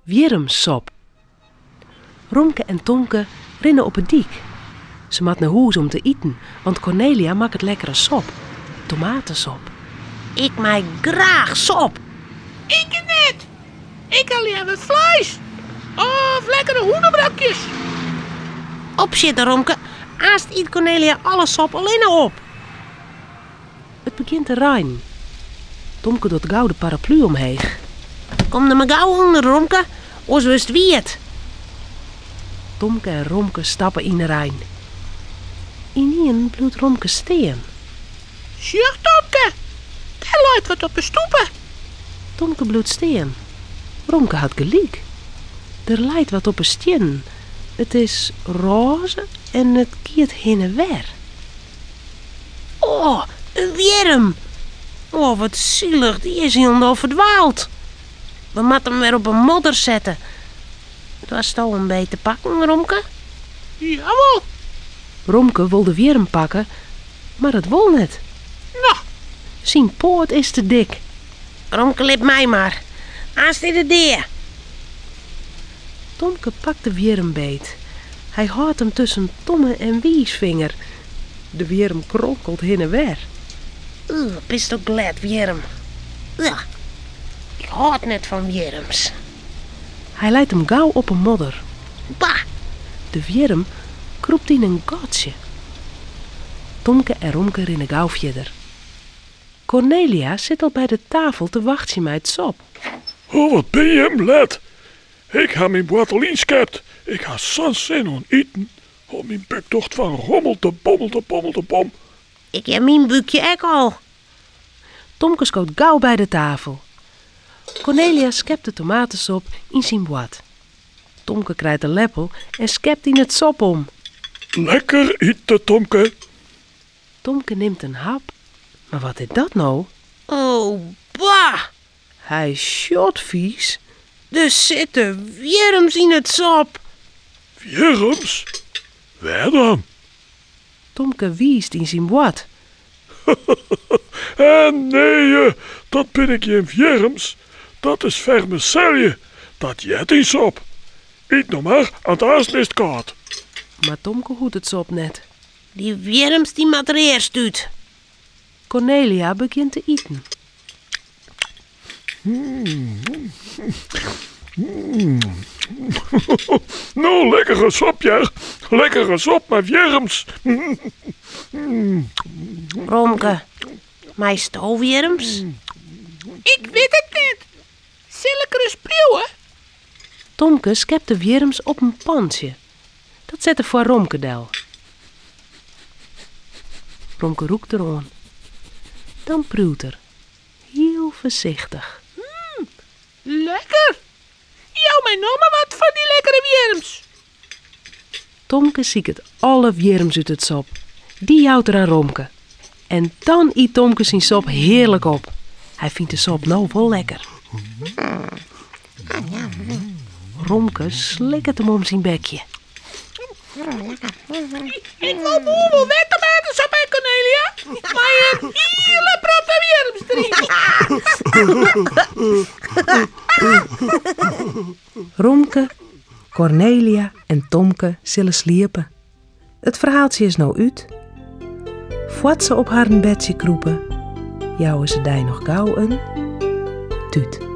wiermsop. Romke en Tomke rennen op het dik. Ze mat naar huis om te eten, want Cornelia maakt het lekkere sop. Tomatensop. Ik maak graag sop. Ik net. Ik alleen wat vlees. Of lekkere hoenderbrokjes. Opzitten, Romke. Aast eet Cornelia alle sop alleen op. Het begint te regenen. Tomke doet gauw de paraplu omheen. Kom er maar gauw onder, Romke. Ons wist wie het. Tomke en Romke stappen in de Rijn. Ineen bloedt Romke steen. Zeg, Tomke. Daar lijkt wat op de stoepen. Tomke bloedt steen. Romke had gelijk. Er lijkt wat op een steen. Het is roze en het kiert heen en weer. Oh, een wierm. Oh, wat zielig. Die is helemaal verdwaald. We moeten hem weer op een modder zetten. Het was toch een beetje te pakken, Romke? Jawel. Romke wilde wierm pakken, maar het wol net. Nou, Zijn poot is te dik. Romke, lip mij maar. Aast in de deur. Tomke pakt de wierm beet. Hij houdt hem tussen tomme en wiesvinger. De wierm kronkelt heen en weer. Bist ook glad, wierm. Ik houd net van wierms. Hij leidt hem gauw op een modder. Bah, De wierm kroept in een gootje. Tomke en Romke rennen gauw verder. Cornelia zit al bij de tafel te wachten met het sop. Oh, wat ben je hem let? Ik ha mijn botel inschept. Ik ha zo'n zin om eten. Oh, mijn buktocht van rommel te bommel te bommel te bom. ik heb mijn buikje ook al. Tomke schoot gauw bij de tafel. Cornelia schept de tomatensop in zijn boat. Tomke krijgt een lepel en schept in het sop om. Lekker eten, Tomke. Tomke neemt een hap. Maar wat is dat nou? Oh, bah. Hij is shotvies. Er zitten wierms in het sop. Wierms? Waar dan? Tomke wiest in zijn boat. Nee, dat ben ik geen wierms. Dat is vermicelje. Dat jet eens op. Eet nog maar, aan het aas is het koud. Maar Tomke hoedt het sop net. Die wierms die mat er eerst uit. Cornelia begint te eten. Nou, lekkere sop, ja. Lekkere sop met wierms. Romke, mij stoofwierms? ik weet het niet. Zulke spreeuwen. Tomke schept de wierms op een pansje. Dat zette voor Romke del. Romke roekt eraan. Dan pruwt er. Heel voorzichtig. Lekker. Jou mij nog maar wat van die lekkere wierms. Tomke ziet alle wierms uit het sop. Die houdt er aan Romke. En dan eet Tomke zijn sop heerlijk op. Hij vindt de sop nou wel lekker. Romke slikt hem om zijn bekje. Ik wil boebel weg tomatensop bij Cornelia. Maar een hele protte wierms drinken. Romke, Cornelia en Tomke zullen sliepen. Het verhaaltje is nou uit. Voordat ze op haar bedje kroepen, jouwen ze daar nog gauw een tuut.